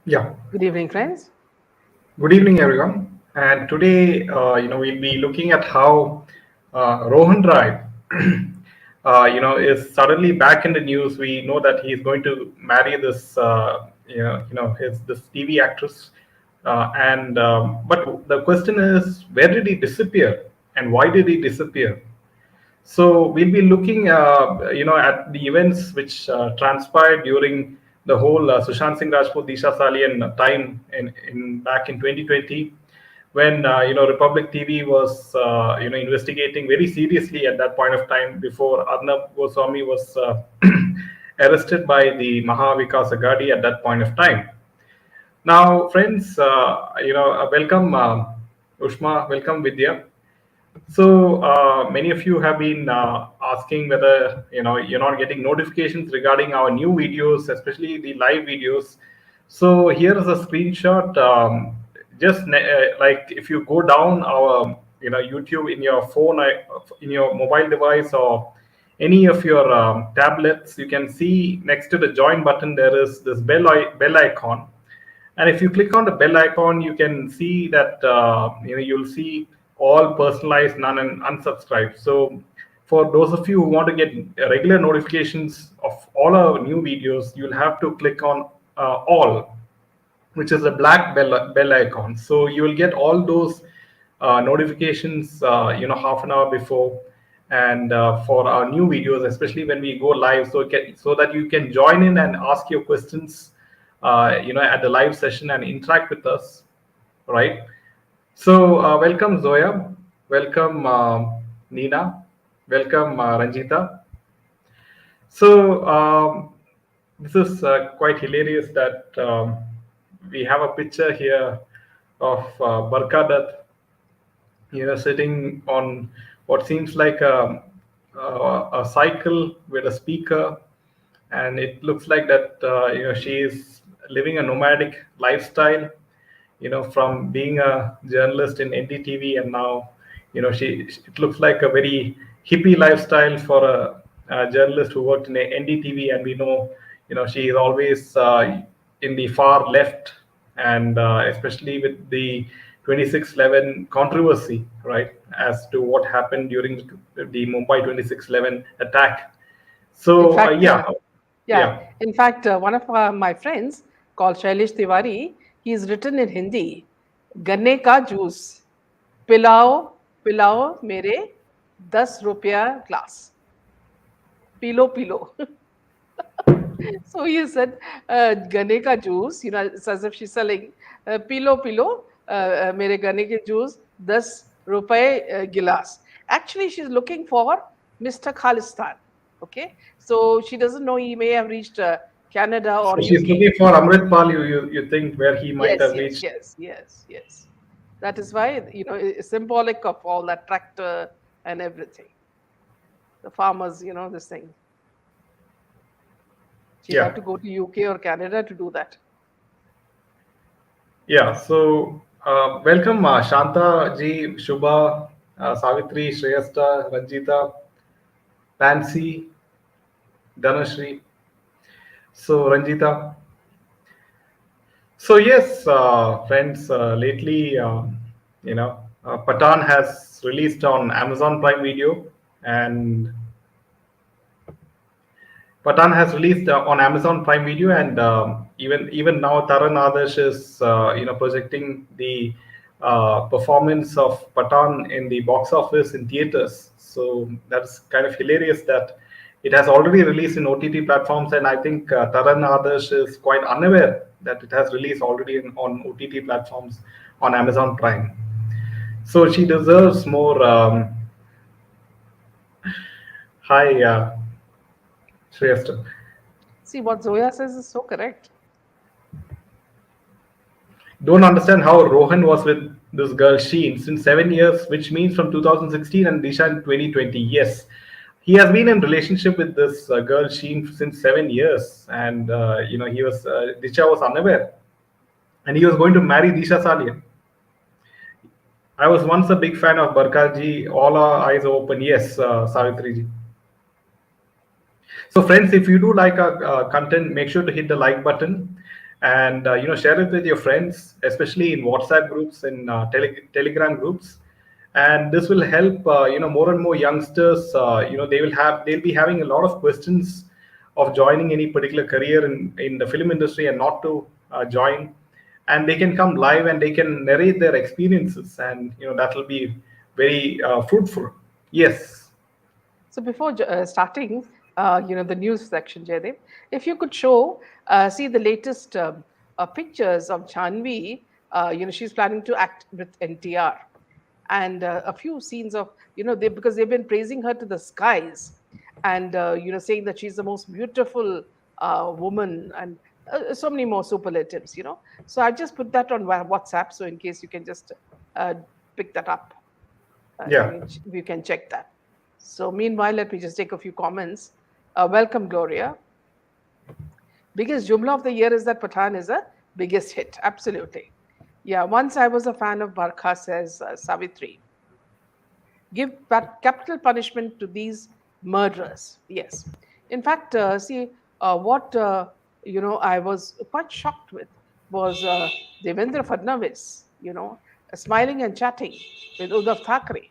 Yeah. Good evening, friends. Good evening, everyone. And today, we'll be looking at how Rohan Rai, is suddenly back in the news. We know that he's going to marry this, his this TV actress, and but the question is, where did he disappear, and why did he disappear? So we'll be looking, at the events which transpired during the whole Sushant Singh Rajput Disha Salian time in back in 2020, when Republic TV was investigating very seriously at that point of time before Arnab Goswami was arrested by the Mahavikas Agadi at that point of time. Now, friends, welcome Ushma, welcome Vidya. So many of you have been asking whether you're not getting notifications regarding our new videos, especially the live videos. So here is a screenshot. Like if you go down our YouTube in your phone, in your mobile device or any of your tablets, you can see next to the join button there is this bell icon, and if you click on the bell icon, you can see that you'll see all personalized, none, and unsubscribe. So for those of you who want to get regular notifications of all our new videos, you'll have to click on all, which is a black bell icon. So you will get all those notifications, half an hour before, and for our new videos, especially when we go live, so that you can join in and ask your questions, at the live session and interact with us, right? So welcome Zoya, welcome Nina, welcome Ranjita. So this is quite hilarious that we have a picture here of Barkadat, sitting on what seems like a cycle with a speaker, and it looks like that she is living a nomadic lifestyle, from being a journalist in NDTV, and now it looks like a very hippie lifestyle for a journalist who worked in NDTV, and we know she is always in the far left, and especially with the 2611 controversy, right, as to what happened during the Mumbai 2611 attack. In So fact, yeah, yeah. in fact, one of my friends called Shailesh Tiwari, he's written in Hindi, "गन्ने का juice पिलाओ पिलाओ मेरे 10 रुपया glass pillow pillow." So he said, "गन्ने का juice," it's as if she's selling, "पीलो पीलो मेरे गन्ने के juice 10 रुपए गिलास." Actually, she's looking for Mr. Khalistan. Okay, so she doesn't know he may have reached Canada So or she's UK. looking for Amrit Pal. You think where he might Yes, have yes, reached? yes, yes, yes. That is why, it's symbolic of all that tractor and everything. The farmers, this thing. She'll have Yeah, to go to UK or Canada to do that. yeah. So welcome Shanta ji, Shubha, Savitri, Shreyasta, Ranjita, Pansy, Dhanashri. So Ranjita. So yes, friends. Lately, Patan has released on Amazon Prime Video, and Patan has released on Amazon Prime Video, and even now Taran Adarsh is projecting the performance of Patan in the box office in theaters. So that's kind of hilarious that it has already released in OTT platforms, and I think Taran Adarsh is quite unaware that it has released already on OTT platforms on Amazon Prime. So she deserves more. Hi, Shreyasta. See, what Zoya says is so correct. Don't understand how Rohan was with this girl Sheen since 7 years, which means from 2016, and Disha in 2020. Yes, he has been in relationship with this girl Sheen since 7 years, and he was Disha was unaware, and he was going to marry Disha Salian. I was once a big fan of Barkaji. All our eyes are open. Yes, Savitri ji. So, friends, if you do like our content, make sure to hit the like button. and share it with your friends, especially in WhatsApp groups and Telegram groups. And this will help more and more youngsters. They'll be having a lot of questions of joining any particular career in the film industry and not to join, and they can come live and they can narrate their experiences, and that will be very fruitful. Yes. So before starting, the news section, Jaydev, if you could show, see the latest pictures of Janvi. She's planning to act with NTR, and a few scenes of, because they've been praising her to the skies, and saying that she's the most beautiful woman, and so many more superlatives. So I just put that on WhatsApp, so in case you can just uh, pick that up. Yeah. You can check that. So meanwhile, let me just take a few comments. Welcome, Gloria. Biggest jumla of the year is that Pathan is a biggest hit. Absolutely. Yeah, once I was a fan of Barkha, says Savitri. Give capital punishment to these murderers. Yes. In fact, see, what I was quite shocked with was Devendra Fadnavis, smiling and chatting with Uddhav Thackeray,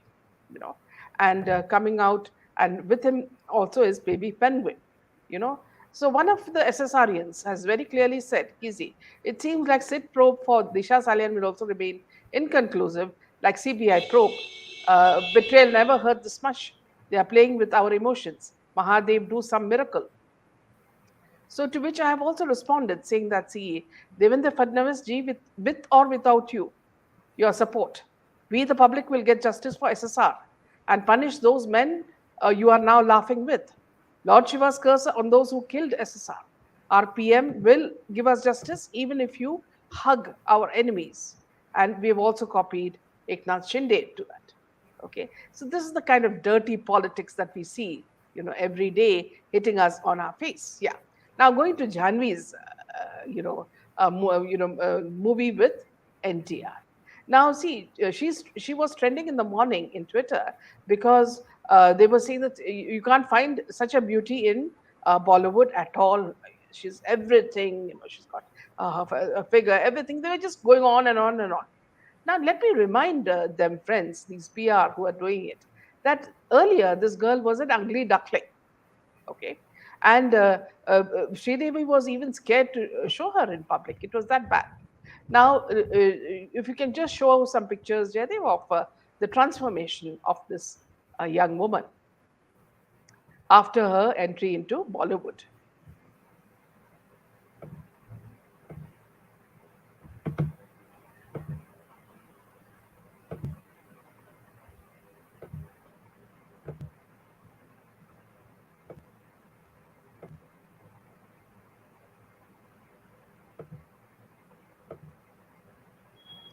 you know, and coming out, and with him also is baby Penguin, you know. So one of the SSRians has very clearly said, Kizi, it seems like SIT probe for Disha Salian will also remain inconclusive, like CBI probe. Betrayal never hurt this much. They are playing with our emotions. Mahadev, do some miracle. So to which I have also responded, saying that, see, Devendra Fadnavis ji, with or without you, your support, we the public will get justice for SSR and punish those men you are now laughing with. Lord Shiva's curse on those who killed SSR. Our PM will give us justice even if you hug our enemies. And we have also copied Eknath Shinde to that. Okay, so this is the kind of dirty politics that we see, every day hitting us on our face. Yeah. Now going to Janvi's, movie with NTR. Now, see, she was trending in the morning in Twitter because they were saying that you can't find such a beauty in Bollywood at all. She's everything. She's got a figure, everything. They were just going on and on and on. Now, let me remind them, friends, these PR who are doing it, that earlier this girl was an ugly duckling. Okay. And Sridevi was even scared to show her in public. It was that bad. Now, if you can just show some pictures, Jaydev, of the transformation of this young woman after her entry into Bollywood.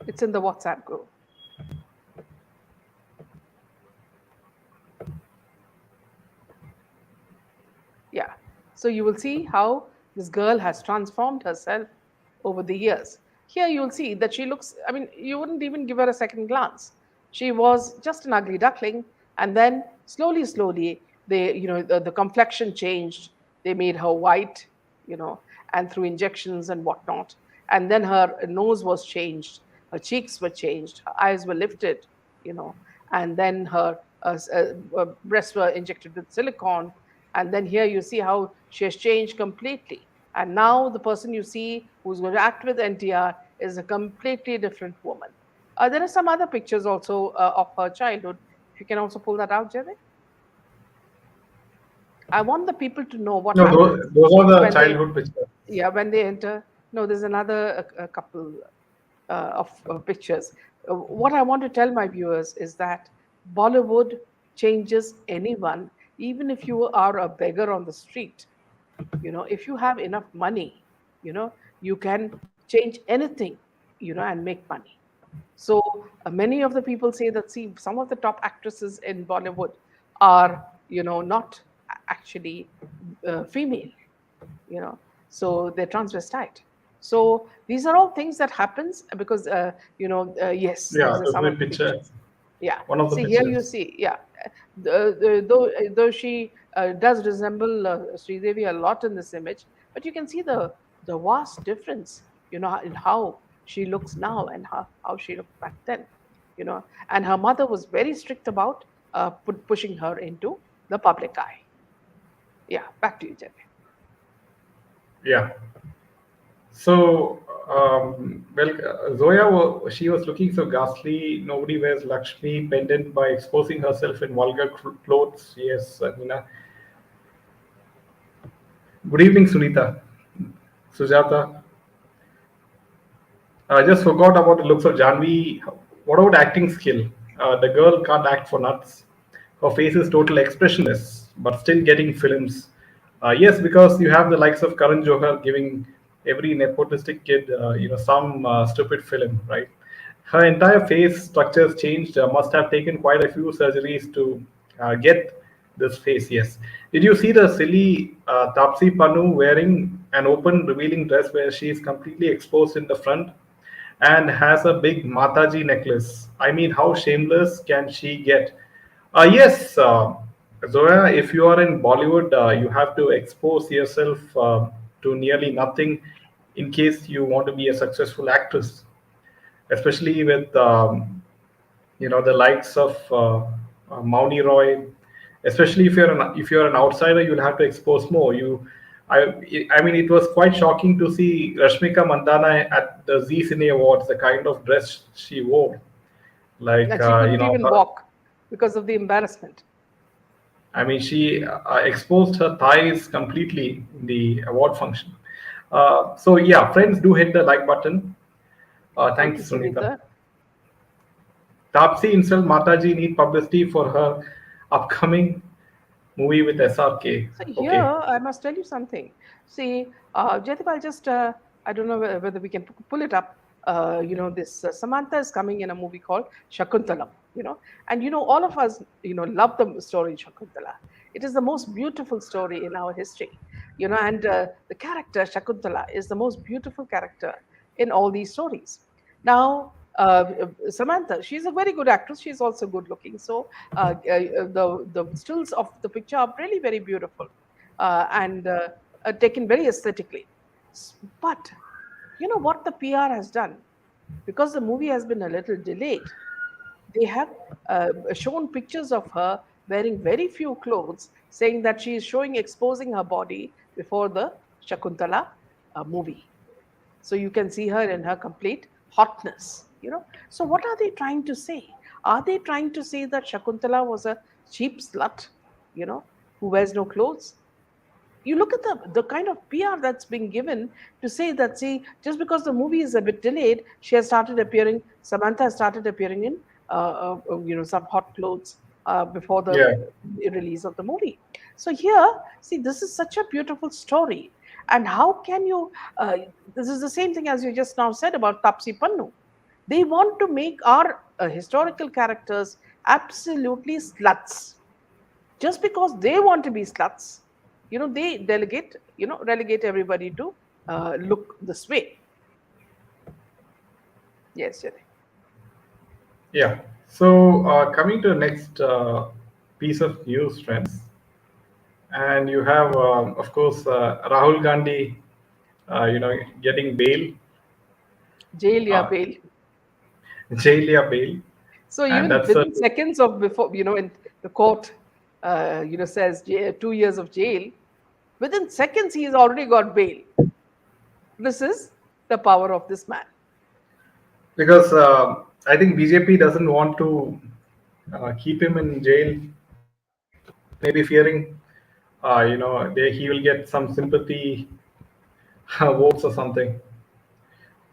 It's in the WhatsApp group. Yeah. So you will see how this girl has transformed herself over the years. Here you'll see that she looks, I mean, you wouldn't even give her a second glance. She was just an ugly duckling, and then slowly, slowly, the complexion changed. They made her white, and through injections and whatnot. And then her nose was changed, her cheeks were changed, her eyes were lifted, and then her breasts were injected with silicone. And then here you see how she has changed completely. And now the person you see who's going to act with NTR is a completely different woman. There are some other pictures also of her childhood. If you can also pull that out, Jerry. I want the people to know what No, happens those are the when they, childhood pictures. yeah, when they enter. No, there's another a couple of pictures. What I want to tell my viewers is that Bollywood changes anyone, even if you are a beggar on the street. If you have enough money, you can change anything, and make money. So many of the people say that, see, some of the top actresses in Bollywood are, not actually female, so they're transvestite. So these are all things that happens because, yes, Yeah, these are the some of great the picture. pictures. Yeah. One of the See, here you pictures. see, yeah. Though she does resemble Sridevi a lot in this image, but you can see the vast difference in how she looks now and how she looked back then. And her mother was very strict about pushing her into the public eye. Yeah, back to you, Jenny. Yeah. So, well, Zoya, she was looking so ghastly. Nobody wears Lakshmi pendant by exposing herself in vulgar clothes. Yes, good evening, Sunita. Sujata. I just forgot about the looks of Janvi. What about acting skill? The girl can't act for nuts. Her face is total expressionless, but still getting films. Yes, because you have the likes of Karan Johar giving every nepotistic kid, some stupid film, right? Her entire face structures changed. Must have taken quite a few surgeries to get this face. Yes. Did you see the silly Tapsi Pannu wearing an open, revealing dress where she is completely exposed in the front and has a big Mataji necklace? I mean, how shameless can she get? Yes, Zoya, if you are in Bollywood, you have to expose yourself to nearly nothing in case you want to be a successful actress, especially with the likes of Mauni Roy. Especially if you're an outsider, you'll have to expose more. I mean, it was quite shocking to see Rashmika Mandana at the Z Cine Awards, the kind of dress she wore. Like, And she couldn't even walk because of the embarrassment. I mean, she exposed her thighs completely in the award function. So yeah, friends, do hit the like button. Thank you, Thanks, Sunita. Sunita. Tapsi himself, Mataji, need publicity for her upcoming movie with SRK. So here, Okay. I must tell you something. See, Jaydeep, I'll just, I don't know whether we can pull it up. This Samantha is coming in a movie called Shakuntalam, and all of us, love the story Shakuntala. It is the most beautiful story in our history, and the character Shakuntala is the most beautiful character in all these stories. Now, Samantha, she's a very good actress. She's also good looking. So the stills of the picture are really very beautiful and taken very aesthetically. But you know what the PR has done? Because the movie has been a little delayed, they have shown pictures of her wearing very few clothes, saying that she is showing exposing her body before the Shakuntala movie. So you can see her in her complete hotness. So what are they trying to say? Are they trying to say that Shakuntala was a cheap slut, you know, who wears no clothes? You look at the kind of PR that's being given to say that, see, just because the movie is a bit delayed, Samantha has started appearing in, some hot clothes before the Yeah. release of the movie. So here, see, this is such a beautiful story. And how can you, this is the same thing as you just now said about Tapsi Pannu. They want to make our historical characters absolutely sluts just because they want to be sluts. They relegate everybody to look this way. Yes, Jenny. Yeah. So coming to the next piece of news, friends, and you have, of course, Rahul Gandhi, getting bail, Jail, yeah, uh, bail. jail yeah bail, So and even that's within seconds of before, in the court, says 2 years of jail, within seconds he has already got bail. This is the power of this man. because I think BJP doesn't want to keep him in jail, maybe fearing, he will get some sympathy votes or something.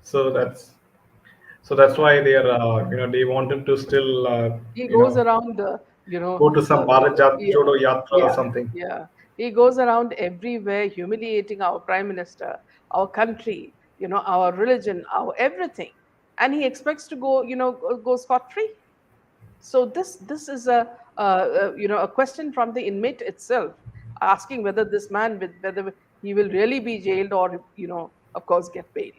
So that's why they want him to still He goes around go to some Bharat yeah, Jodo Yatra or yeah, something. yeah, he goes around everywhere humiliating our prime minister, our country, our religion, our everything, and he expects to go scot free. So this is a question from the inmate itself, asking whether this man, whether he will really be jailed or of course get bail.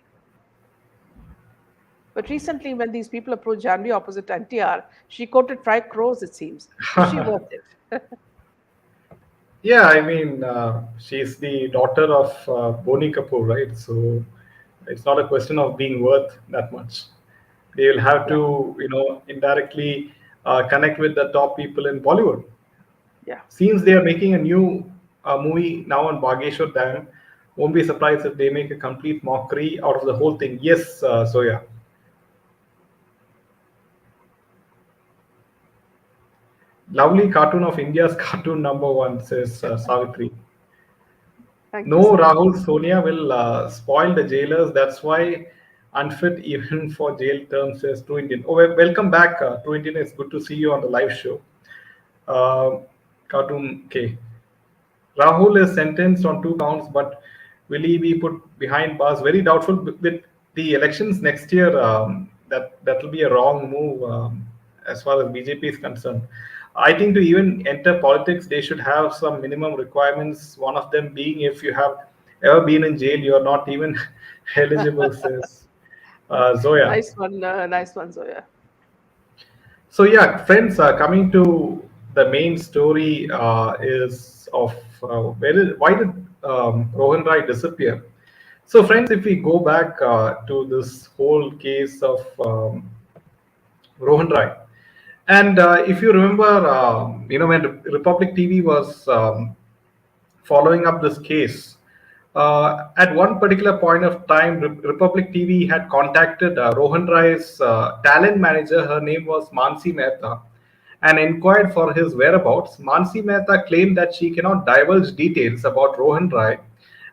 But recently, when these people approached Janvi opposite NTR, she quoted 5 crores, it seems. Is she worth it? Yeah, I mean, she's the daughter of Boni Kapoor, right? So It's not a question of being worth that much. They will have Yeah, to, indirectly connect with the top people in Bollywood. yeah. Since they are making a new movie now on Bageshwar Dam, won't be surprised if they make a complete mockery out of the whole thing. Yes, Zoya. Lovely cartoon of India's cartoon number one, says Savitri. Thank you No, so much. Rahul, Sonia will spoil the jailers. That's why unfit even for jail terms, says True Indian. Oh, welcome back, True Indian. It's good to see you on the live show. Uh, Cartoon K. Rahul is sentenced on 2 counts, but will he be put behind bars? Very doubtful. With the elections next year, that will be a wrong move as far as BJP is concerned. I think to even enter politics, they should have some minimum requirements. One of them being if you have ever been in jail, you are not even eligible, says Zoya. Nice one, Zoya. So yeah, friends, coming to the main story is of why did Rohan Rai disappear? So friends, if we go back to this whole case of Rohan Rai, and if you remember, when Republic TV was following up this case. At one particular point of time, Republic TV had contacted Rohan Rai's talent manager. Her name was Mansi Mehta, and inquired for his whereabouts. Mansi Mehta claimed that she cannot divulge details about Rohan Rai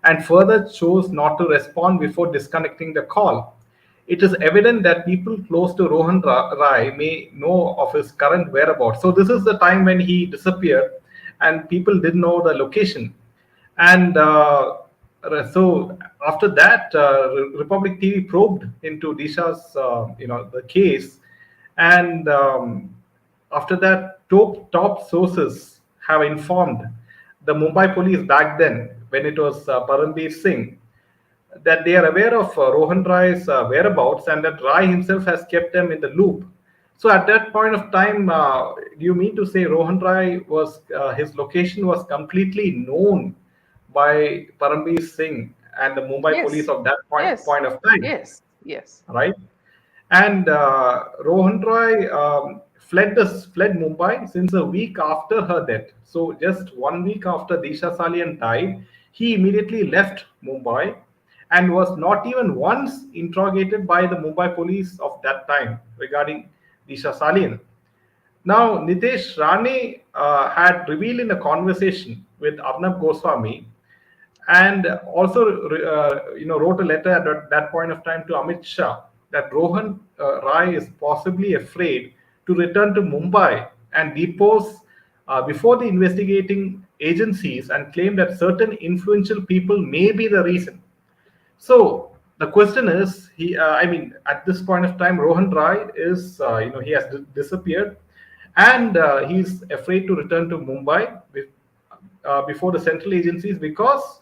and further chose not to respond before disconnecting the call. It is evident that people close to Rohan Rai may know of his current whereabouts. So, this is the time when he disappeared, and people didn't know the location. And so after that, Republic TV probed into Disha's, the case, and after that, top sources have informed the Mumbai police back then, when it was Paramveer Singh, that they are aware of Rohan Rai's whereabouts and that Rai himself has kept them in the loop. So at that point of time, do you mean to say Rohan Rai was his location was completely known by Paramveer Singh and the Mumbai police Yes, of that yes, point of time, yes, yes. right? And Rohan Roy fled Mumbai since a week after her death. So just 1 week after Disha Salian died, he immediately left Mumbai and was not even once interrogated by the Mumbai police of that time regarding Disha Salian. Now, Nitesh Rane had revealed in a conversation with Arnab Goswami and also wrote a letter at that point of time to Amit Shah that Rohan Rai is possibly afraid to return to Mumbai and depose before the investigating agencies and claim that certain influential people may be the reason. So the question is, at this point of time, Rohan Rai is, he has disappeared, and he's afraid to return to Mumbai before the central agencies because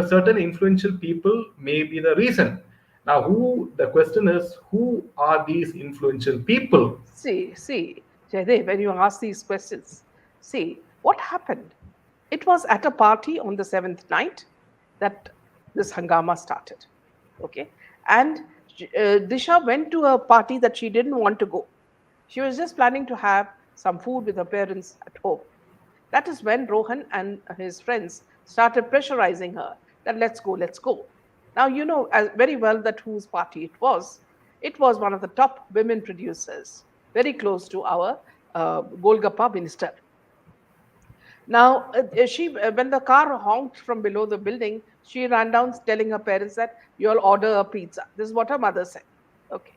certain influential people may be the reason. Now, who the question is, who are these influential people? See, Jaydev, when you ask these questions, see what happened. It was at a party on the seventh night that this hangama started. Okay, and Disha went to a party that she didn't want to go. She was just planning to have some food with her parents at home. That is when Rohan and his friends started pressurizing her that let's go, let's go. Now, you know very well that whose party it was. It was one of the top women producers, very close to our Golgappa minister. Now, when the car honked from below the building, she ran down telling her parents that you'll order a pizza. This is what her mother said. Okay.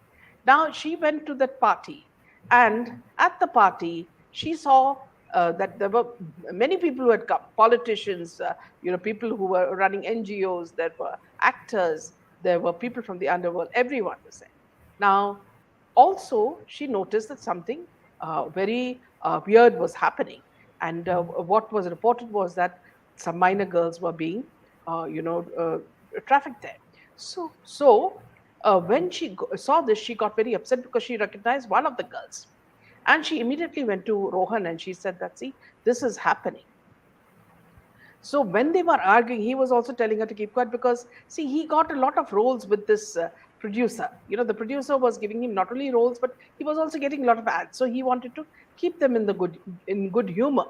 Now, she went to that party, and at the party, she saw that there were many people who had come, politicians, people who were running NGOs, there were actors, there were people from the underworld, everyone was there. Now, also, she noticed that something very weird was happening. And what was reported was that some minor girls were being, trafficked there. So when she saw this, she got very upset because she recognized one of the girls. And she immediately went to Rohan and she said that, see, this is happening. So when they were arguing, he was also telling her to keep quiet because, see, he got a lot of roles with this producer. The producer was giving him not only roles, but he was also getting a lot of ads. So he wanted to keep them in good humor.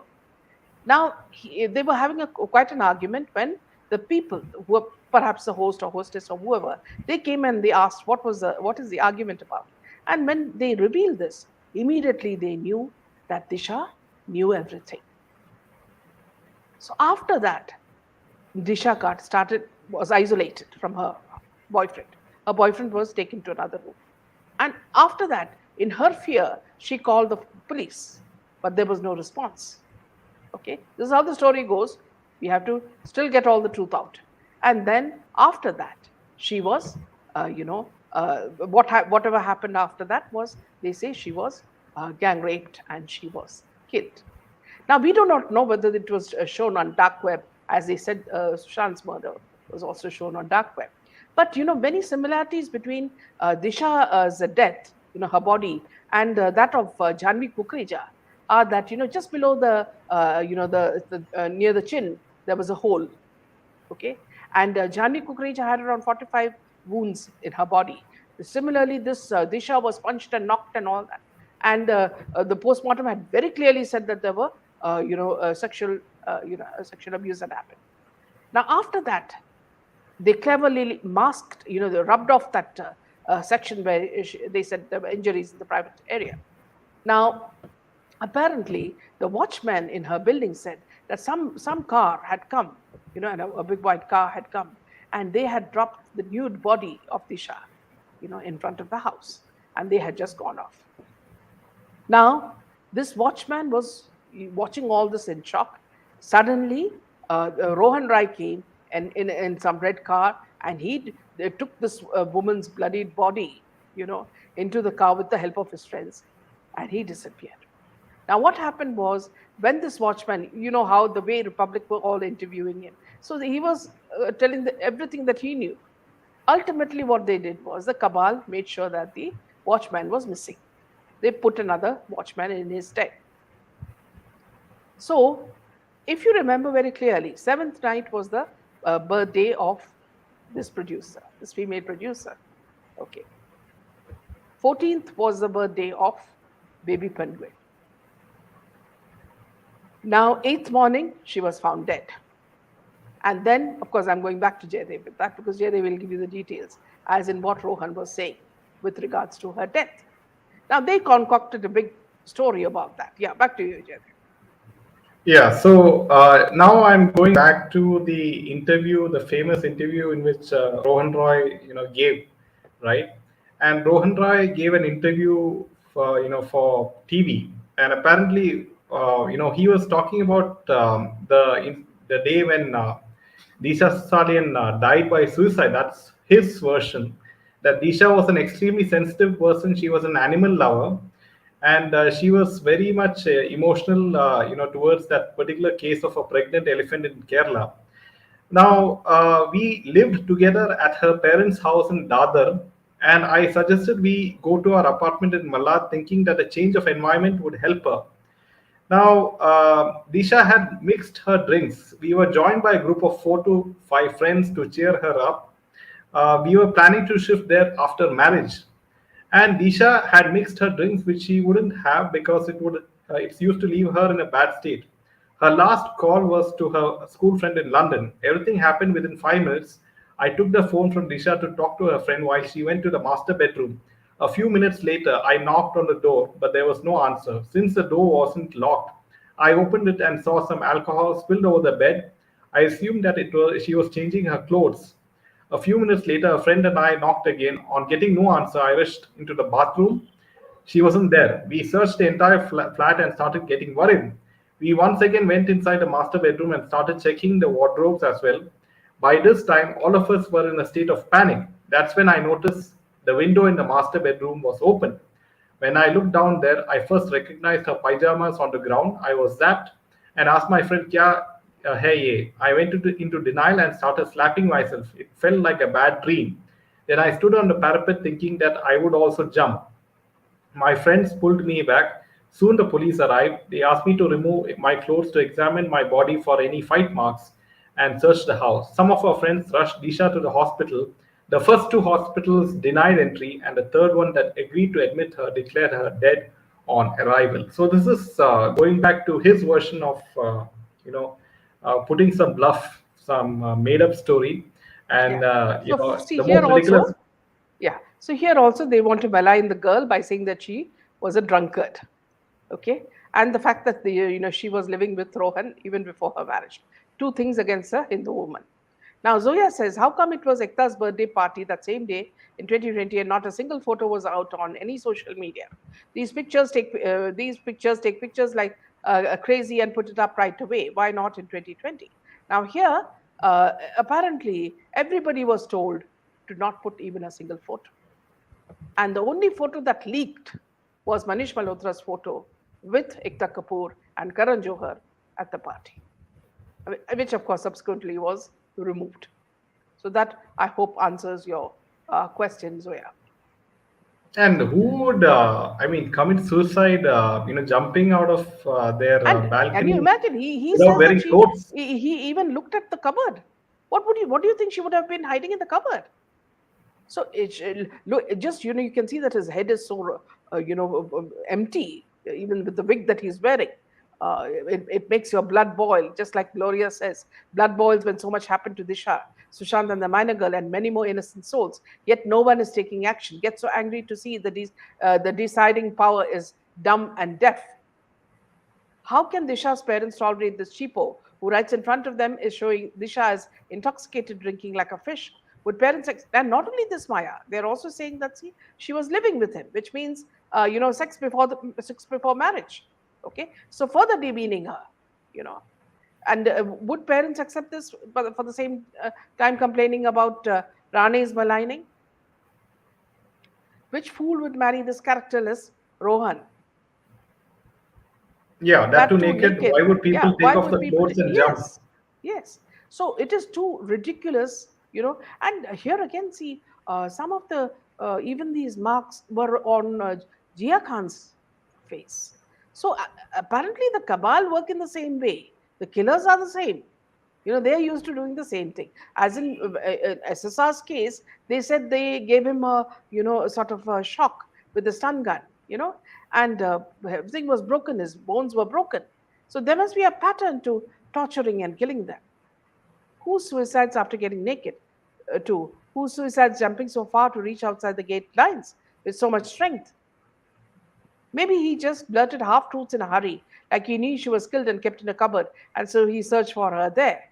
Now they were having quite an argument when the people who were perhaps the host or hostess or whoever, they came and they asked what is the argument about. And when they revealed this, immediately they knew that Disha knew everything. So after that, Disha got started was isolated from her boyfriend. Her boyfriend was taken to another room. And after that, in her fear, she called the police, but there was no response. Okay, this is how the story goes. We have to still get all the truth out. And then after that, she was, whatever happened after that was, they say she was gang raped and she was killed. Now, we do not know whether it was shown on dark web, as they said, Sushant's murder was also shown on dark web. But many similarities between Disha's death, her body, and that of Janvi Kukreja are that just below the near the chin there was a hole. Okay, and Janvi Kukreja had around 45 wounds in her body. Similarly, this Disha was punched and knocked and all that. And the postmortem had very clearly said that there were sexual abuse had happened. Now after that, they cleverly masked, they rubbed off that section where they said there were injuries in the private area. Now, apparently, the watchman in her building said that some car had come, and a big white car had come, and they had dropped the nude body of Disha, in front of the house, and they had just gone off. Now, this watchman was watching all this in shock. Suddenly, Rohan Rai came and in some red car, and they took this woman's bloodied body, into the car with the help of his friends, and he disappeared. Now, what happened was when this watchman, how the way Republic were all interviewing him, so he was telling everything that he knew. Ultimately, what they did was the cabal made sure that the watchman was missing. They put another watchman in his stead. So, if you remember very clearly, seventh night was the birthday of this producer, this female producer. Okay. 14th was the birthday of baby Penguin. Now, 8th morning, she was found dead. And then, of course, I'm going back to Jaydev with that because Jaydev will give you the details, as in what Rohan was saying with regards to her death. Now, they concocted a big story about that. Yeah, back to you, Jaydev. Yeah, so now I'm going back to the interview, the famous interview in which Rohan Roy, gave, right? And Rohan Roy gave an interview for TV, and apparently, he was talking about the day when Disha Salian died by suicide. That's his version. That Disha was an extremely sensitive person. She was an animal lover, and she was very much emotional, towards that particular case of a pregnant elephant in Kerala. Now, we lived together at her parents' house in Dadar, and I suggested we go to our apartment in Malad, thinking that a change of environment would help her. Now, Disha had mixed her drinks. We were joined by a group of 4 to 5 friends to cheer her up. We were planning to shift there after marriage, and Disha had mixed her drinks, which she wouldn't have because it's used to leave her in a bad state. Her last call was to her school friend in London. Everything happened within 5 minutes. I took the phone from Disha to talk to her friend while she went to the master bedroom. A few minutes later, I knocked on the door, but there was no answer. Since the door wasn't locked, I opened it and saw some alcohol spilled over the bed. I assumed that she was changing her clothes. A few minutes later, a friend and I knocked again. On getting no answer, I rushed into the bathroom. She wasn't there. We searched the entire flat and started getting worried. We once again went inside the master bedroom and started checking the wardrobes as well. By this time, all of us were in a state of panic. That's when I noticed the window in the master bedroom was open. When I looked down there, I first recognized her pajamas on the ground. I was zapped and asked my friend, Kya hai ye? I went into denial and started slapping myself. It felt like a bad dream. Then I stood on the parapet thinking that I would also jump. My friends pulled me back. Soon the police arrived. They asked me to remove my clothes to examine my body for any fight marks. and searched the house. Some of our friends rushed Disha to the hospital. The first two hospitals denied entry, and the third one that agreed to admit her declared her dead on arrival. So this is going back to his version of you know putting some bluff, some made-up story, and Yeah. So see the here most ridiculous. also, yeah. So here also they want to malign the girl by saying that she was a drunkard. Okay, and the fact that she was living with Rohan even before her marriage. Two things against a Hindu woman. Now Zoya says, how come it was Ekta's birthday party that same day in 2020 and not a single photo was out on any social media? These pictures take pictures like crazy and put it up right away. Why not in 2020? Now here, apparently everybody was told to not put even a single photo. And the only photo that leaked was Manish Malhotra's photo with Ekta Kapoor and Karan Johar at the party, which of course subsequently was removed. So that I hope answers your question, Zoya. And who would, I mean, commit suicide, jumping out of their And can you balcony imagine? He without says that wearing clothes? he even looked at the cupboard. What do you think she would have been hiding in the cupboard? So look, just you can see that his head is so empty, even with the wig that he's wearing. It makes your blood boil, just like Gloria says. Blood boils when so much happened to Disha, Sushant, and the minor girl, and many more innocent souls. Yet no one is taking action. Get so angry to see the deciding power is dumb and deaf. How can Disha's parents tolerate this cheapo who right in front of them is showing Disha as intoxicated drinking like a fish? Would parents and not only this, Maya, they're also saying that see she was living with him, which means sex before marriage. Okay, so further demeaning her, you know. And would parents accept this, but for the same time complaining about Rane's maligning? Which fool would marry this characterless Rohan? Yeah, that too That too naked. naked. Why would Yeah, people take why off would the people clothes and jump? yes, yes. So it is too ridiculous. And here again, see, some of the even these marks were on Jia Khan's face. So apparently the cabal work in the same way. The killers are the same. They're used to doing the same thing. As in SSR's case, they said they gave him a sort of a shock with the stun gun, and everything was broken. His bones were broken. So there must be a pattern to torturing and killing them. Who suicides after getting naked? Two. Who suicides jumping so far to reach outside the gate lines with so much strength? Maybe he just blurted half truths in a hurry, like he knew she was killed and kept in a cupboard, and so he searched for her there.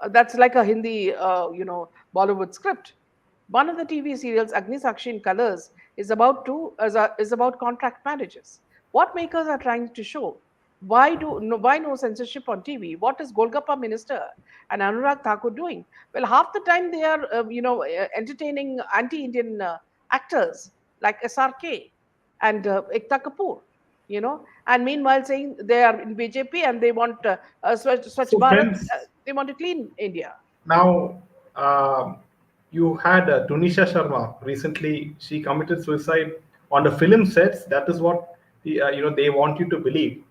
That's like a Hindi, Bollywood script. One of the TV serials, Agni Sakshi in Colors, is about contract marriages. What makers are trying to show? Why no censorship on TV? What is Golgappa Minister and Anurag Thakur doing? Well, half the time they are entertaining anti-Indian actors like SRK and Ekta Kapoor. And meanwhile saying they are in BJP and they want Swachh So, Bharat, friends, they want to clean India. now, you had Tunisha Sharma recently. She committed suicide on the film sets. That is what they want you to believe,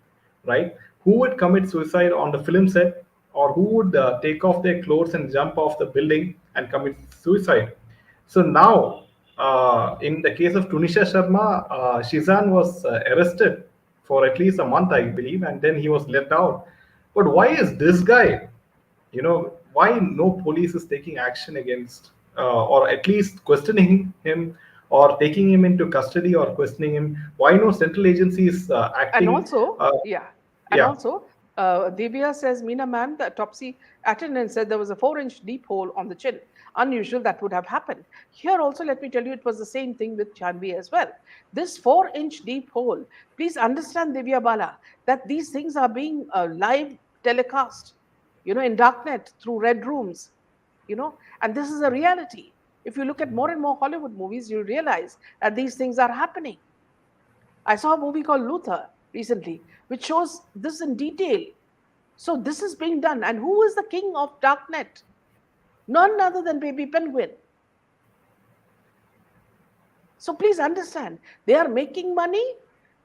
right? Who would commit suicide on the film set, or who would take off their clothes and jump off the building and commit suicide? So now, in the case of Tunisha Sharma, Shizan was arrested for at least a month, I believe, and then he was let out. But why is this guy, why no police is taking action against, or at least questioning him, or taking him into custody, or questioning him? Why no central agencies And acting? also, yeah, and Yeah. also, Divya says, Meena ma'am, the autopsy attendant said there was a 4-inch deep hole on the chin. Unusual, that would have happened. Here also, let me tell you, it was the same thing with Chanvi as well. This 4-inch deep hole, please understand, Divya Bala, that these things are being live telecast, in darknet through red rooms, and this is a reality. If you look at more and more Hollywood movies, you realize that these things are happening. I saw a movie called Luther recently, which shows this in detail. So this is being done. And who is the king of darknet? None other than Baby Penguin. So please understand, they are making money,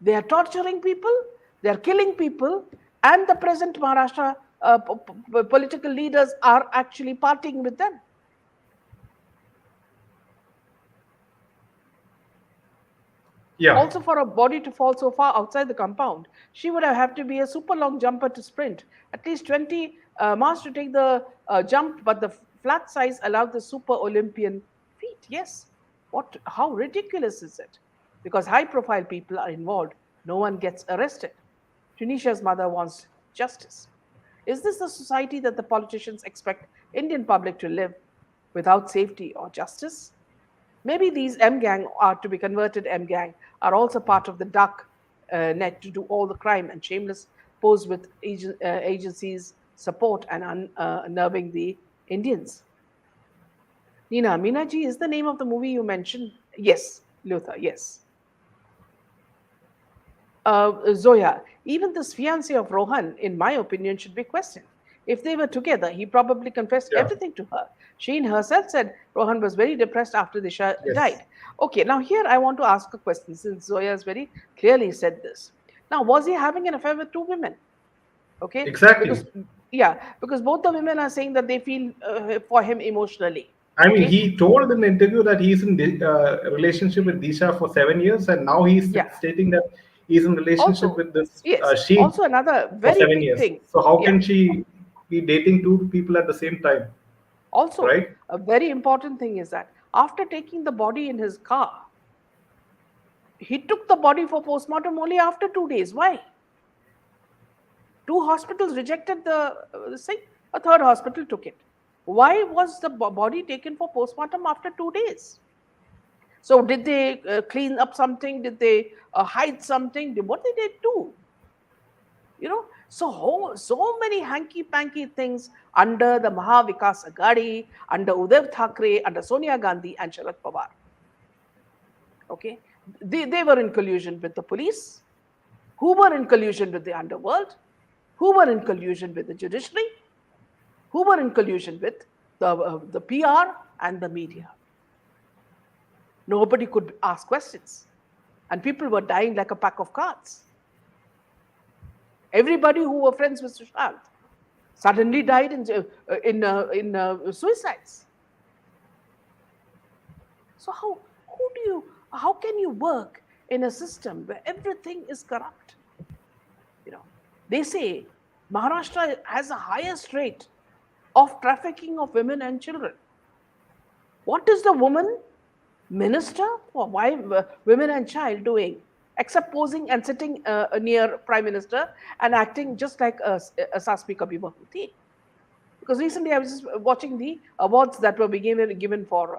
they are torturing people, they are killing people, and the present Maharashtra political leaders are actually partying with them. Yeah. Also, for a body to fall so far outside the compound, she would have to be a super long jumper to sprint. At least 20 miles to take the jump, but the flat size allowed the super Olympian feat. Yes. What? How ridiculous is it? Because high profile people are involved, no one gets arrested. Tunisia's mother wants justice. Is this the society that the politicians expect Indian public to live without safety or justice? Maybe these M gang are to be converted M gang are also part of the dark net to do all the crime and shameless pose with agencies support and unnerving the Indians. Nina, Minaji is the name of the movie you mentioned. Yes, Luther, yes. Zoya, even this fiance of Rohan, in my opinion, should be questioned. If they were together, he probably confessed Yeah. everything to her. Sheen herself said Rohan was very depressed after Disha Yes. died. Okay, now here I want to ask a question since Zoya has very clearly said this. Now, was he having an affair with two women? Okay, Exactly. because yeah, because both the women are saying that they feel for him emotionally. I mean, Okay, he told in the interview that he's in relationship with Disha for 7 years, and now he's yeah. stating that he's in relationship Also, with this yes, Sheen also another for very seven big years. thing. So how Yeah. can she be dating two people at the same time, Also, right? a very important thing is that after taking the body in his car, he took the body for postmortem only after 2 days. Why? Two hospitals rejected the thing, a third hospital took it. Why was the body taken for postmortem after 2 days? So, did they clean up something? Did they hide something? What did they do? So many hanky panky things under the Mahavikas Agadi, under Uddhav Thackeray, under Sonia Gandhi and Sharad Pawar. Okay, they were in collusion with the police, who were in collusion with the underworld, who were in collusion with the judiciary, who were in collusion with the PR and the media. Nobody could ask questions, and people were dying like a pack of cards. Everybody who were friends with Sushant suddenly died in suicides. So how can you work in a system where everything is corrupt? You know, they say Maharashtra has the highest rate of trafficking of women and children. What is the woman minister for women and child doing except posing and sitting near prime minister and acting just like a Sasmi Kabhi Bahu Thi? Because recently I was just watching the awards that were given for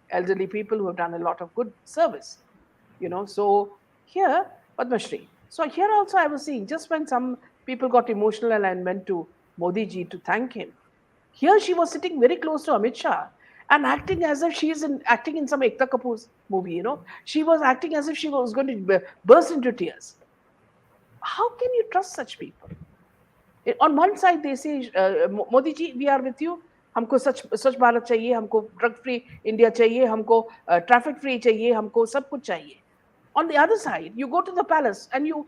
elderly people who have done a lot of good service. So here Padma Shri. So here also I was seeing just when some people got emotional and went to Modi ji to thank him. Here she was sitting very close to Amit Shah and acting as if she is acting in some Ekta Kapoor's movie. She was acting as if she was going to burst into tears. How can you trust such people? On one side they say Modi ji, we are with you. हमको सच भारत चाहिए, हमको drug free India चाहिए, हमको traffic free चाहिए, हमको सब कुछ चाहिए. On the other side, you go to the palace and you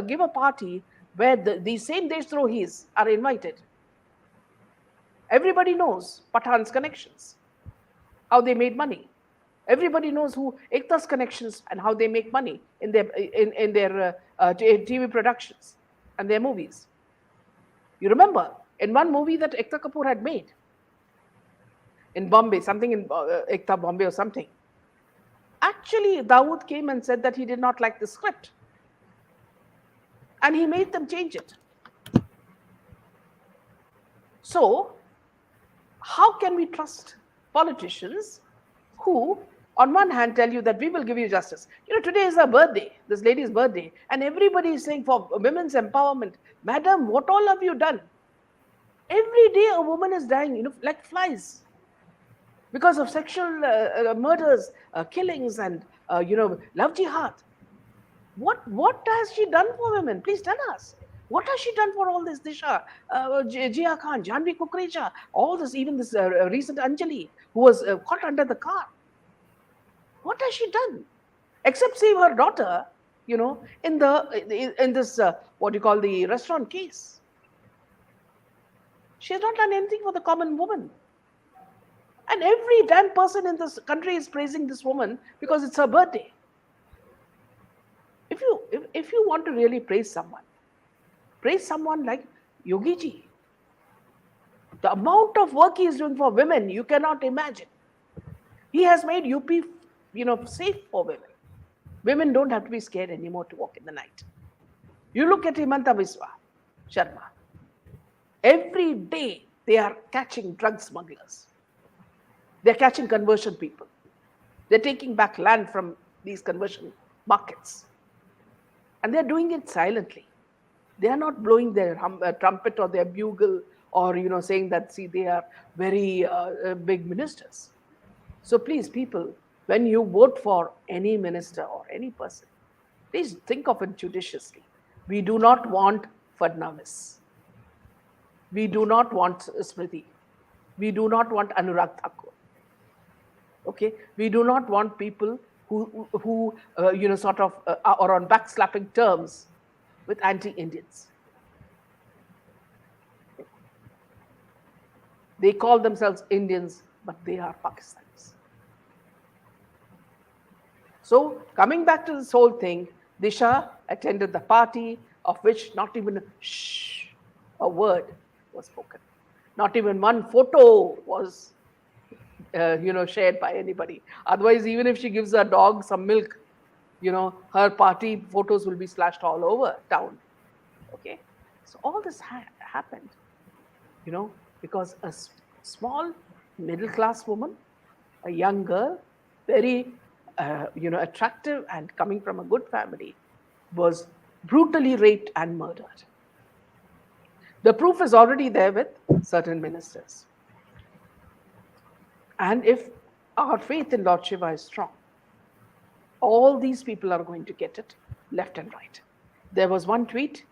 give a party where the same Deshdrohis are invited. Everybody knows Pathan's connections, how they made money. Everybody knows who Ekta's connections and how they make money in their TV productions and their movies. You remember in one movie that Ekta Kapoor had made in Bombay, something in Ekta Bombay or something. Actually, Dawood came and said that he did not like the script, and he made them change it. So, how can we trust politicians who, on one hand, tell you that we will give you justice? Today is her birthday, this lady's birthday, and everybody is saying for women's empowerment. Madam, what all have you done? Every day a woman is dying, like flies, because of sexual murders, killings, and love jihad. What has she done for women? Please tell us. What has she done for all this? Disha, Jia Khan, Janvi Kukreja, all this, even this recent Anjali, who was caught under the car. What has she done? Except save her daughter, in this what you call the restaurant case. She has not done anything for the common woman. And every damn person in this country is praising this woman because it's her birthday. If you want to really praise someone like Yogi ji. The amount of work he is doing for women, you cannot imagine. He has made UP, safe for women. Women don't have to be scared anymore to walk in the night. You look at Himanta Biswa Sharma. Every day they are catching drug smugglers. They're catching conversion people. They're taking back land from these conversion markets. And they're doing it silently. They are not blowing their trumpet or their bugle or saying that, see, they are very big ministers. So please, people, when you vote for any minister or any person, please think of it judiciously. We do not want Fadnavis. We do not want Smriti. We do not want Anurag Thakur. Okay, we do not want people who sort of are on backslapping terms with anti-Indians. They call themselves Indians, but they are Pakistanis. So coming back to this whole thing, Disha attended the party of which not even a word was spoken. Not even one photo was shared by anybody. Otherwise, even if she gives her dog some milk, her party photos will be slashed all over town. Okay, so all this happened, because a small middle class woman, a young girl, very attractive and coming from a good family, was brutally raped and murdered. The proof is already there with certain ministers. And if our faith in Lord Shiva is strong, all these people are going to get it left and right. There was one tweet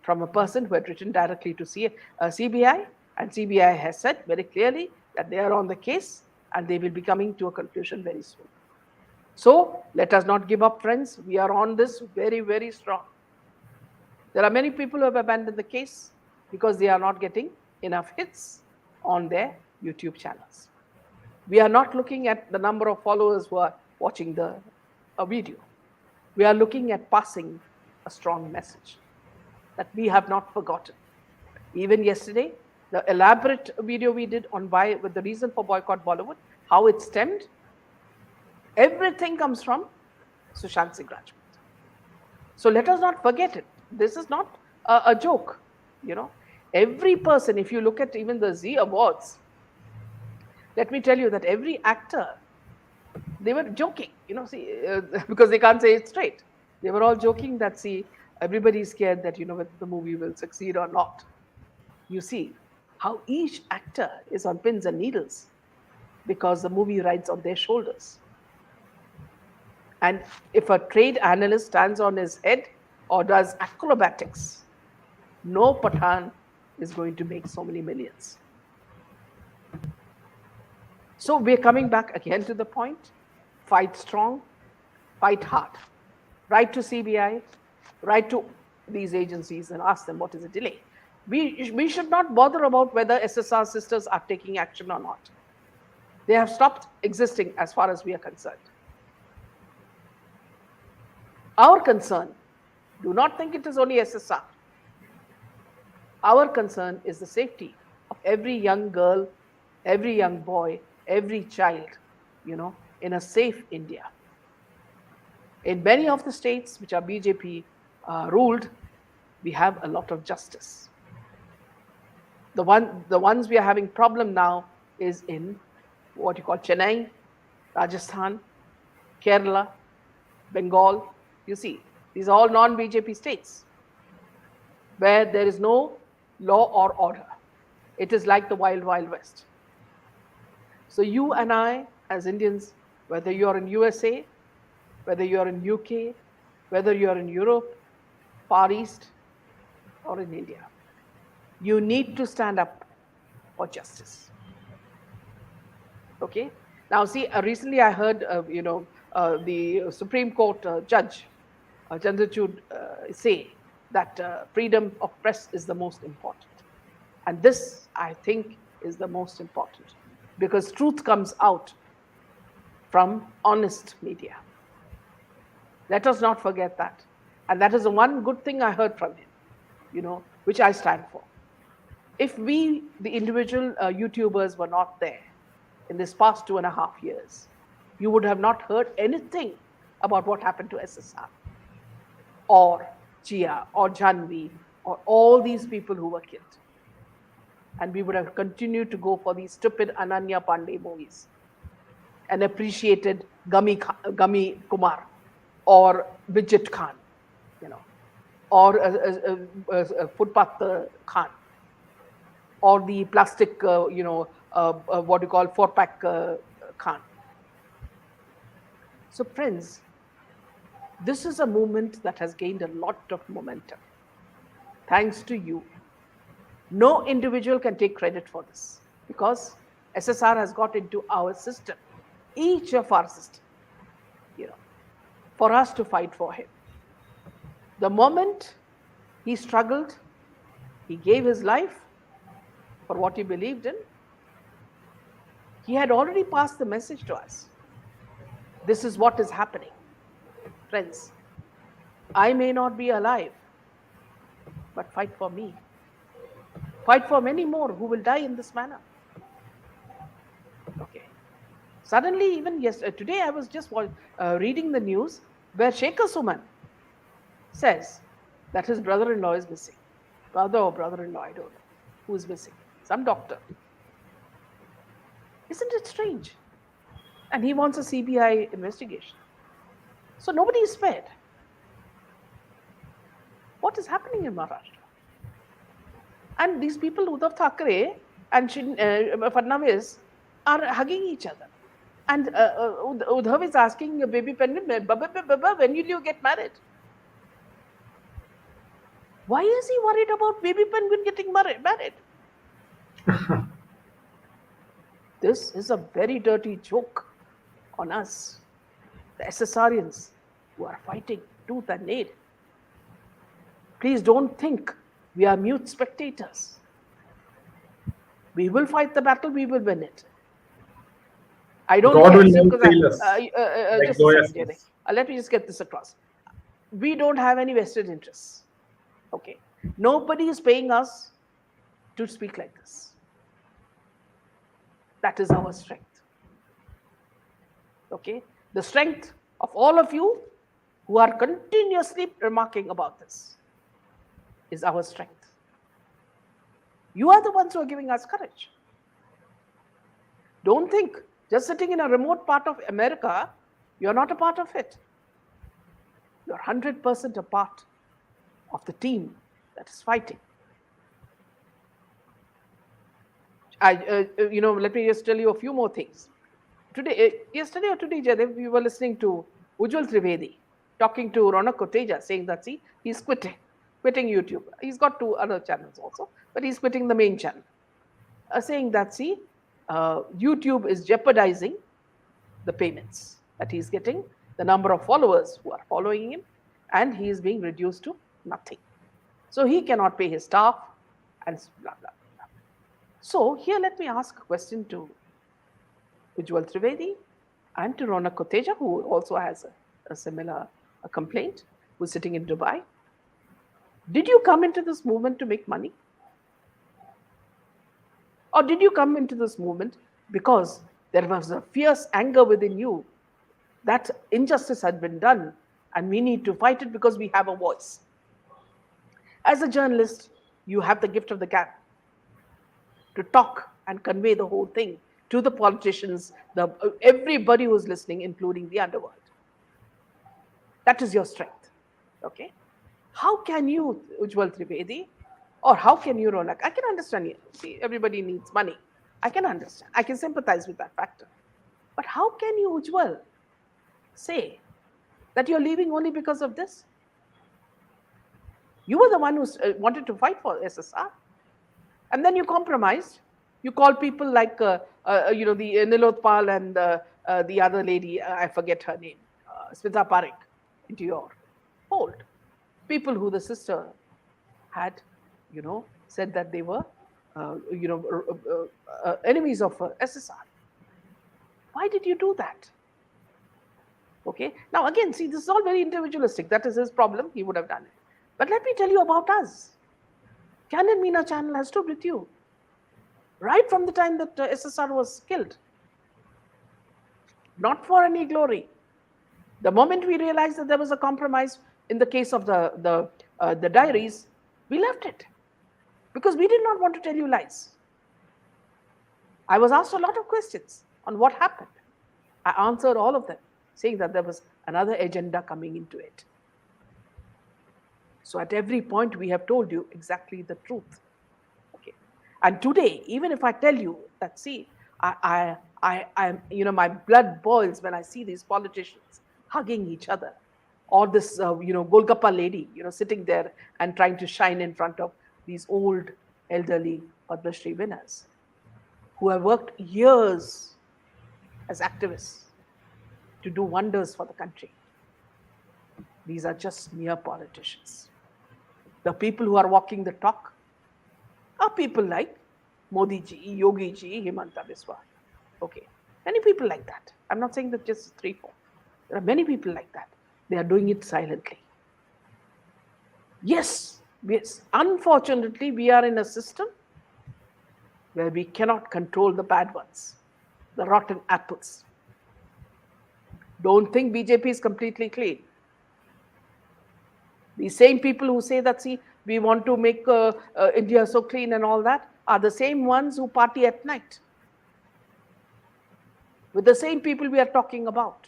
from a person who had written directly to CBI, and CBI has said very clearly that they are on the case and they will be coming to a conclusion very soon. So let us not give up, friends. We are on this very, very strong. There are many people who have abandoned the case because they are not getting enough hits on their YouTube channels. We are not looking at the number of followers who are watching the video. We are looking at passing a strong message that we have not forgotten. Even yesterday, the elaborate video we did on why, with the reason for boycott Bollywood, how it stemmed, everything comes from Sushant Singh Rajput. So let us not forget it. This is not a joke. Every person, if you look at even the Zee Awards, let me tell you that every actor, they were joking, because they can't say it straight. They were all joking that, see, everybody is scared that, whether the movie will succeed or not. You see how each actor is on pins and needles because the movie rides on their shoulders. And if a trade analyst stands on his head or does acrobatics, no Pathan is going to make so many millions. So we're coming back again to the point. Fight strong, fight hard. Write to CBI, write to these agencies and ask them what is the delay. We should not bother about whether SSR sisters are taking action or not. They have stopped existing as far as we are concerned. Our concern, do not think it is only SSR. Our concern is the safety of every young girl, every young boy, every child, in a safe India. In many of the states which are BJP ruled, we have a lot of justice. The ones we are having problem now is in what you call Chennai, Rajasthan, Kerala, Bengal. You see, these are all non-BJP states where there is no law or order. It is like the wild, wild west. So you and I, as Indians, whether you're in USA, whether you're in UK, whether you're in Europe, Far East, or in India, you need to stand up for justice. Okay? Now, see, recently I heard, the Supreme Court judge, Chandrachud, say that freedom of press is the most important. And this, I think, is the most important, because truth comes out from honest media. Let us not forget that. And that is the one good thing I heard from him, which I stand for. If we, the individual YouTubers, were not there in this past 2.5 years, you would have not heard anything about what happened to SSR or Chia or Janvi or all these people who were killed. And we would have continued to go for these stupid Ananya Pandey movies and appreciated Gami Kumar or Vijit Khan, or Footpath Khan, or the plastic, what you call 4-pack Khan. So, friends, this is a movement that has gained a lot of momentum. Thanks to you. No individual can take credit for this, because SSR has got into our system, each of our system, for us to fight for him. The moment he struggled, he gave his life for what he believed in. He had already passed the message to us. This is what is happening. Friends, I may not be alive, but fight for me. Fight for many more who will die in this manner. Okay. Suddenly, even today, I was just reading the news where Shekhar Suman says that his brother-in-law is missing. Brother or brother-in-law, I don't know who is missing. Some doctor. Isn't it strange? And he wants a CBI investigation. So nobody is spared. What is happening in Maharashtra? And these people, Uddhav Thackeray and Fadnavis, are hugging each other. And Uddhav is asking Baby Penguin, Baba, when will you get married? Why is he worried about Baby Penguin getting married? This is a very dirty joke on us, the SSRians, who are fighting tooth and nail. Please don't think we are mute spectators. We will fight the battle, we will win it. I don't God care. will never fail us. Just a second, Jenny. Let me just get this across. We don't have any vested interests. Okay. Nobody is paying us to speak like this. That is our strength. Okay. The strength of all of you who are continuously remarking about this is our strength. You are the ones who are giving us courage. Don't think just sitting in a remote part of America, you're not a part of it. You're 100% a part of the team that is fighting. Let me just tell you a few more things. Yesterday or today, Jaidev, we were listening to Ujjwal Trivedi talking to Ronak Koteja, saying that, see, he's quitting YouTube. He's got 2 other channels also, but he's quitting the main channel. Saying that, see, YouTube is jeopardizing the payments that he's getting, the number of followers who are following him, and he is being reduced to nothing. So he cannot pay his staff and blah, blah, blah. So here let me ask a question to Ujjwal Trivedi and to Ronak Koteja, who also has a similar complaint, who's sitting in Dubai. Did you come into this movement to make money? Or did you come into this movement because there was a fierce anger within you that injustice had been done and we need to fight it because we have a voice? As a journalist, you have the gift of the gab to talk and convey the whole thing to the politicians, everybody who's listening, including the underworld. That is your strength. Okay? How can you, Ujjwal Trivedi, or how can you, Ronak? I can understand you. See, everybody needs money. I can understand. I can sympathize with that factor. But how can you, Ujjwal, say that you're leaving only because of this? You were the one who wanted to fight for SSR. And then you compromised. You called people like, the Nilotpal and the other lady, I forget her name, Smita Parekh, into your fold. People who the sister had, said that they were enemies of SSR. Why did you do that? Okay. Now again, see, this is all very individualistic. That is his problem. He would have done it. But let me tell you about us. Candid Meena channel has stood with you right from the time that SSR was killed. Not for any glory. The moment we realized that there was a compromise in the case of the diaries, we left it because we did not want to tell you lies. I was asked a lot of questions on what happened. I answered all of them, saying that there was another agenda coming into it. So at every point, we have told you exactly the truth. Okay. And today, even if I tell you that, see, my blood boils when I see these politicians hugging each other, or this, Golgappa lady, sitting there and trying to shine in front of these old, elderly Padma Shri winners who have worked years as activists to do wonders for the country. These are just mere politicians. The people who are walking the talk are people like Modi ji, Yogi ji, Himanta Biswa. Okay. Many people like that. I'm not saying that just 3, 4. There are many people like that. They are doing it silently. Yes, unfortunately, we are in a system where we cannot control the bad ones, the rotten apples. Don't think BJP is completely clean. The same people who say that, see, we want to make India so clean and all that, are the same ones who party at night with the same people we are talking about.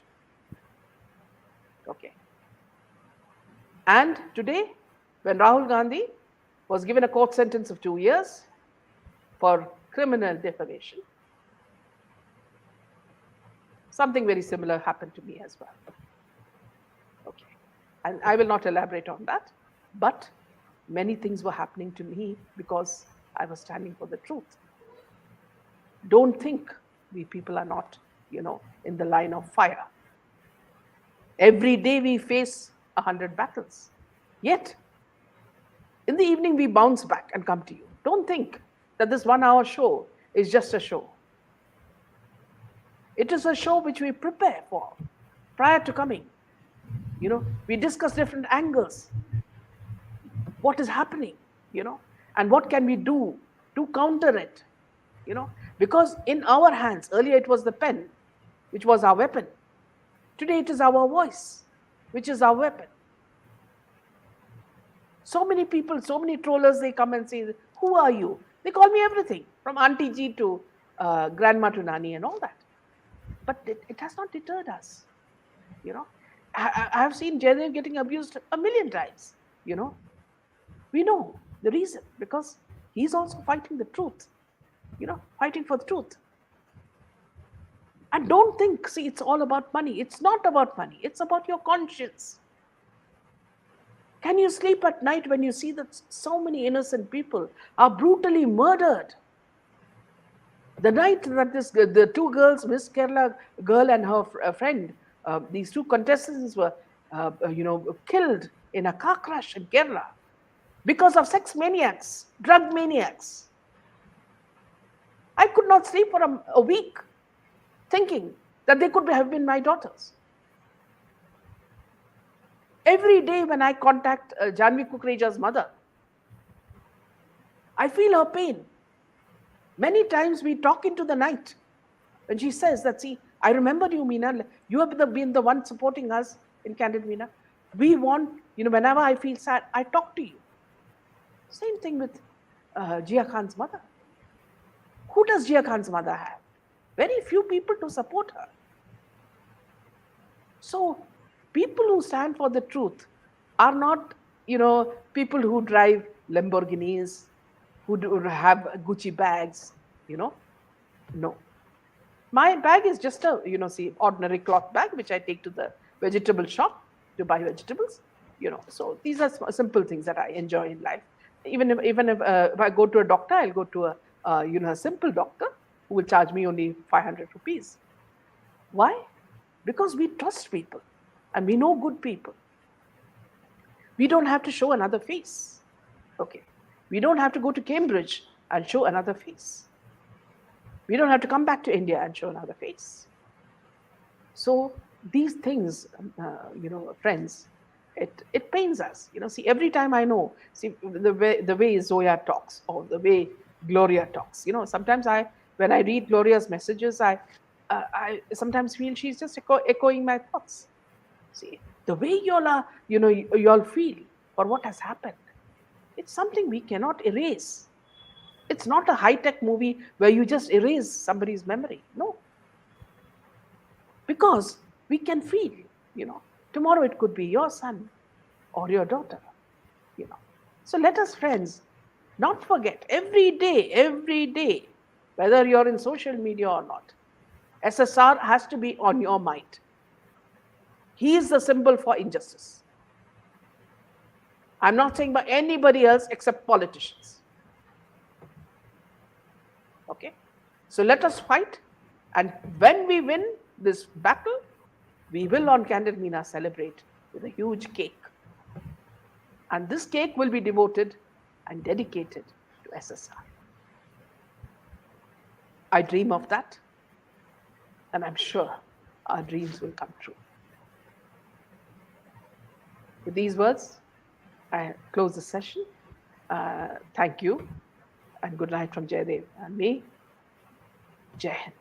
Okay. And today, when Rahul Gandhi was given a court sentence of 2 years for criminal defamation, something very similar happened to me as well. Okay. And I will not elaborate on that, but many things were happening to me because I was standing for the truth. Don't think we people are not, in the line of fire. Every day we face 100 battles. Yet, in the evening we bounce back and come to you. Don't think that this 1 hour show is just a show. It is a show which we prepare for prior to coming. We discuss different angles. What is happening, and what can we do to counter it, because in our hands, earlier it was the pen, which was our weapon. Today it is our voice, which is our weapon. So many people, so many trollers, they come and say, who are you? They call me everything, from Auntie G to Grandma to Nani and all that. But it has not deterred us, I have seen Jaidev getting abused 1,000,000 times, We know the reason, because he's also fighting the truth, fighting for the truth. And don't think, see, it's all about money. It's not about money. It's about your conscience. Can you sleep at night when you see that so many innocent people are brutally murdered? The night that the 2 girls, Miss Kerala girl and her friend, these 2 contestants were, killed in a car crash in Kerala because of sex maniacs, drug maniacs. I could not sleep for a week thinking that they could have been my daughters. Every day when I contact Janvi Kukreja's mother, I feel her pain. Many times we talk into the night when she says that, see, I remember you, Meena. You have been the one supporting us in Candid Meena. We want, whenever I feel sad, I talk to you. Same thing with Jia Khan's mother. Who does Jia Khan's mother have? Very few people to support her. So people who stand for the truth are not, people who drive Lamborghinis, who have Gucci bags, No. My bag is just a, ordinary cloth bag, which I take to the vegetable shop to buy vegetables, So these are simple things that I enjoy in life. Even if I go to a doctor, I'll go to a simple doctor who will charge me only 500 rupees. Why? Because we trust people and we know good people. We don't have to show another face. Okay. We don't have to go to Cambridge and show another face. We don't have to come back to India and show another face. So these things, friends, it pains us. See, every time I know, see the way Zoya talks or the way Gloria talks. Sometimes when I read Gloria's messages, I sometimes feel she's just echoing my thoughts. See, the way y'all are, y'all feel for what has happened. It's something we cannot erase. It's not a high-tech movie where you just erase somebody's memory. No, because we can feel, you know, tomorrow it could be your son or your daughter. So let us, friends, not forget every day, whether you're in social media or not, SSR has to be on your mind. He is the symbol for injustice. I'm not saying by anybody else except politicians. Okay? So let us fight. And when we win this battle, we will on Candid Meena celebrate with a huge cake. And this cake will be devoted and dedicated to SSR. I dream of that, and I'm sure our dreams will come true. With these words, I close the session. Thank you, and good night from Jaidev and me. Jai Hind.